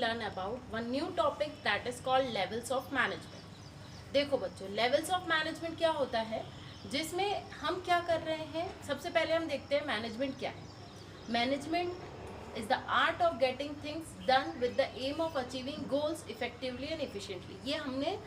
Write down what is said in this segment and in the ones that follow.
learn about one new topic that is called levels of management. देखो बच्चों, levels of management क्या होता है, जिसमें हम क्या कर रहे हैं। सबसे पहले हम देखते हैं मैनेजमेंट क्या है। Management is the art of getting things done with the aim of achieving goals effectively and efficiently. ये हमने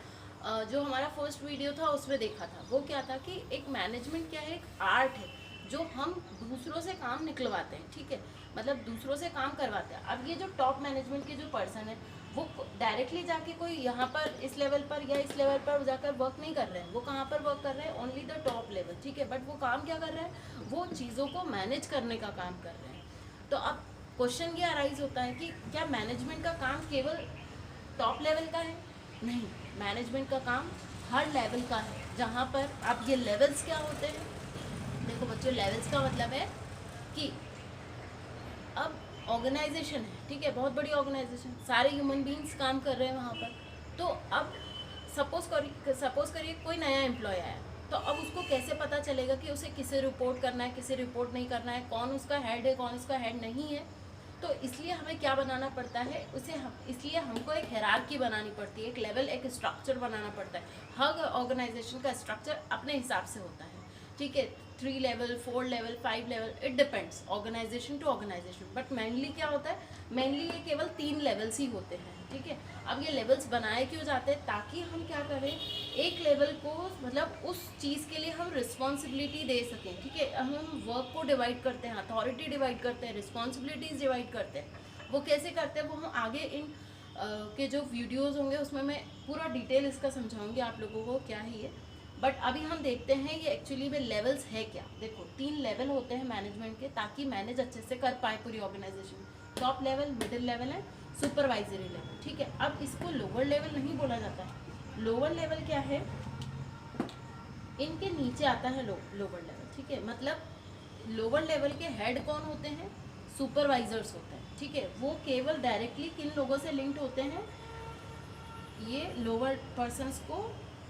जो हमारा फर्स्ट वीडियो था उसमें देखा था। वो क्या था कि एक मैनेजमेंट क्या है, एक आर्ट है जो हम दूसरों से काम निकलवाते हैं। ठीक है, मतलब दूसरों से काम करवाते हैं। अब ये जो टॉप मैनेजमेंट के जो पर्सन है वो डायरेक्टली जाके कोई यहाँ पर इस लेवल पर या इस लेवल पर जाकर वर्क नहीं कर रहे हैं। वो कहाँ पर वर्क कर रहे हैं, ओनली द टॉप लेवल। ठीक है, बट वो काम क्या कर रहे हैं, वो चीज़ों को मैनेज करने का काम कर रहे हैं। तो अब क्वेश्चन ये अराइज होता है कि क्या मैनेजमेंट का काम केवल टॉप लेवल का है? नहीं, मैनेजमेंट का काम हर लेवल का है। जहाँ पर अब ये लेवल्स क्या होते हैं, देखो बच्चों, लेवल्स का मतलब है कि अब ऑर्गेनाइजेशन है, ठीक है, बहुत बड़ी ऑर्गेनाइजेशन, सारे ह्यूमन बींग्स काम कर रहे हैं वहाँ पर। तो अब सपोज करिए कोई नया एम्प्लॉय आया, तो अब उसको कैसे पता चलेगा कि उसे किसे रिपोर्ट करना है, किसे रिपोर्ट नहीं करना है, कौन उसका हेड है, कौन उसका हेड नहीं है। तो इसलिए हमें क्या बनाना पड़ता है, इसलिए हमको एक हायरार्की बनानी पड़ती है, एक लेवल, एक स्ट्रक्चर बनाना पड़ता है। हर ऑर्गेनाइजेशन का स्ट्रक्चर अपने हिसाब से होता है। ठीक है, 3 level, 4 level, 5 level, it depends organization to organization. But mainly क्या होता है, मेनली ये केवल 3 लेवल्स ही होते हैं। ठीक है, अब ये लेवल्स बनाए क्यों जाते हैं, ताकि हम क्या करें, एक लेवल को मतलब उस चीज़ के लिए हम रिस्पॉन्सिबिलिटी दे सकें। ठीक है, हम वर्क को डिवाइड करते हैं, अथॉरिटी डिवाइड करते हैं, रिस्पॉन्सिबिलिटीज़ डिवाइड करते हैं। वो कैसे करते हैं, वो हम आगे इन के जो वीडियोज़ होंगे उसमें मैं पूरा डिटेल इसका समझाऊंगी आप लोगों को क्या है ये। बट अभी हम देखते हैं ये एक्चुअली में लेवल्स है क्या। देखो, 3 लेवल होते हैं मैनेजमेंट के, ताकि मैनेज अच्छे से कर पाए पूरी organization. Top level, middle level है, सुपरवाइजरी लेवल। ठीक है, अब इसको लोअर लेवल नहीं बोला जाता है। लोअर लेवल क्या है, इनके नीचे आता है लोअर लेवल। ठीक है, मतलब लोअर लेवल के हेड कौन होते हैं, सुपरवाइजर्स होते हैं। ठीक है, वो केवल डायरेक्टली किन लोगों से लिंक्ड होते हैं, ये लोअर पर्सनस को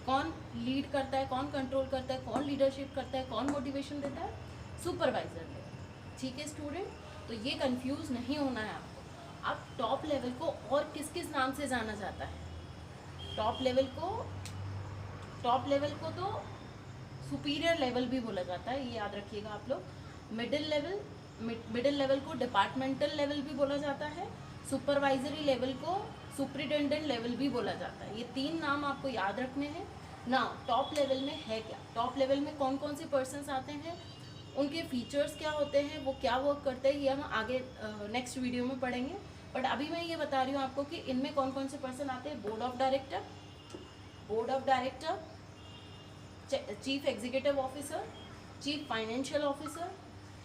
कौन लीड करता है, कौन कंट्रोल करता है, कौन लीडरशिप करता है, कौन मोटिवेशन देता है, सुपरवाइजर लेवल। ठीक है स्टूडेंट, तो ये कंफ्यूज नहीं होना है आपको। अब टॉप लेवल को और किस किस नाम से जाना जाता है, टॉप लेवल को तो सुपीरियर लेवल भी बोला जाता है, ये याद रखिएगा आप लोग। मिडिल लेवल को डिपार्टमेंटल लेवल भी बोला जाता है, सुपरवाइजरी लेवल को सुपरिटेंडेंट लेवल भी बोला जाता है। ये 3 नाम आपको याद रखने हैं ना। टॉप लेवल में है क्या, टॉप लेवल में कौन कौन से पर्सन्स आते हैं, उनके फीचर्स क्या होते हैं, वो क्या वर्क करते हैं, ये हम आगे नेक्स्ट वीडियो में पढ़ेंगे। बट अभी मैं ये बता रही हूँ आपको कि इनमें कौन कौन से पर्सन आते हैं। Board of director, chief executive officer, chief financial officer,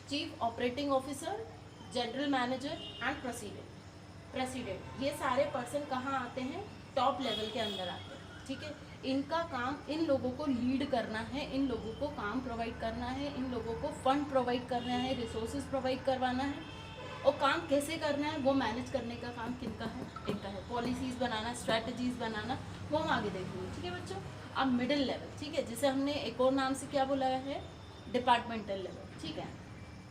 chief operating officer, general manager and president. ये सारे पर्सन कहाँ आते हैं, टॉप लेवल के अंदर आते हैं। ठीक है, इनका काम इन लोगों को लीड करना है, इन लोगों को काम प्रोवाइड करना है, इन लोगों को फंड प्रोवाइड करना है, रिसोर्सेज प्रोवाइड करवाना है, और काम कैसे करना है वो मैनेज करने का काम किनका है, इनका है। पॉलिसीज़ बनाना, स्ट्रैटेजीज बनाना, वो हम आगे देखेंगे। ठीक है बच्चों, अब मिडिल लेवल, ठीक है, जिसे हमने एक और नाम से क्या बोला है, डिपार्टमेंटल लेवल। ठीक है,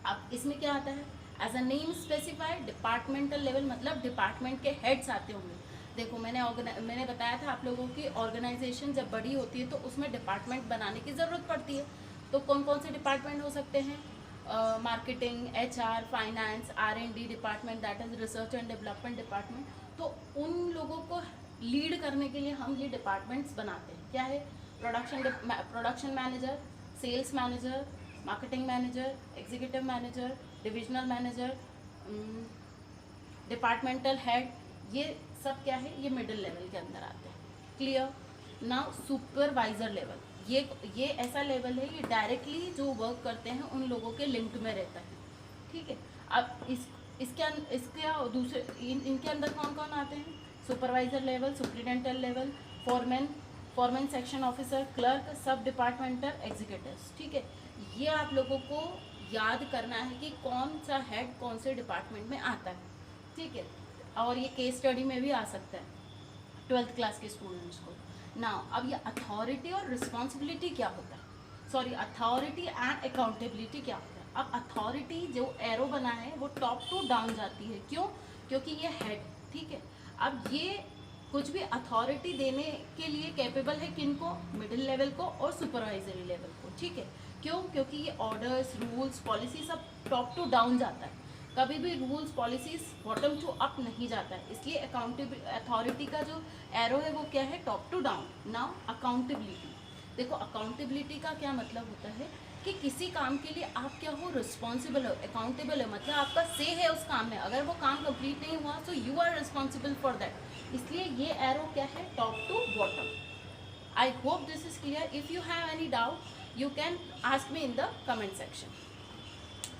अब इसमें क्या आता है, as a name specified departmental level, मतलब डिपार्टमेंट के हेड्स आते होंगे। देखो, मैंने बताया था आप लोगों की ऑर्गेनाइजेशन जब बड़ी होती है तो उसमें डिपार्टमेंट बनाने की ज़रूरत पड़ती है। तो कौन कौन से डिपार्टमेंट हो सकते हैं, marketing, HR, finance, R&D department, that is research and development department. तो उन लोगों को लीड करने के लिए हम ये डिपार्टमेंट्स बनाते हैं। क्या है, production manager, sales manager, marketing manager, executive manager, divisional manager, departmental head, ये सब क्या है, ये मिडिल लेवल के अंदर आते हैं। क्लियर। नाउ सुपरवाइजर लेवल, ये ऐसा लेवल है, ये डायरेक्टली जो वर्क करते हैं उन लोगों के लिंक में रहता है। ठीक है, अब इसके दूसरे इनके अंदर कौन कौन आते हैं, supervisor level, superintendent level, foreman section officer, clerk, सब डिपार्टमेंटल एग्जीक्यूटिव्स। ठीक है, ये आप लोगों को याद करना है कि कौन सा हेड कौन से डिपार्टमेंट में आता है। ठीक है, और ये केस स्टडी में भी आ सकता है 12th क्लास के स्टूडेंट्स को। नाउ अब ये अथॉरिटी और रिस्पॉन्सिबिलिटी क्या होता है, सॉरी, अथॉरिटी एंड अकाउंटेबिलिटी क्या होता है। अब अथॉरिटी जो एरो बना है वो टॉप टू डाउन जाती है, क्यों, क्योंकि ये हेड। ठीक है, अब ये कुछ भी अथॉरिटी देने के लिए कैपेबल है किनको, मिडिल लेवल को और सुपरवाइजरी लेवल को, ठीक है। क्यों? क्योंकि ये ऑर्डर्स, रूल्स, पॉलिसी सब टॉप टू डाउन जाता है, कभी भी rules policies bottom to up नहीं जाता है। इसलिए अकाउंटेबिलिटी अथॉरिटी का जो एरो है वो क्या है, top to down. Now accountability, देखो अकाउंटेबिलिटी का क्या मतलब होता है कि किसी काम के लिए आप क्या हो, रिस्पॉन्सिबल हो, अकाउंटेबल है, मतलब आपका से है उस काम में। अगर वो काम कंप्लीट नहीं हुआ तो you are responsible for that. इसलिए ये एरो क्या है, top to bottom. I hope this is clear. If you have any doubt you can ask me in the comment section.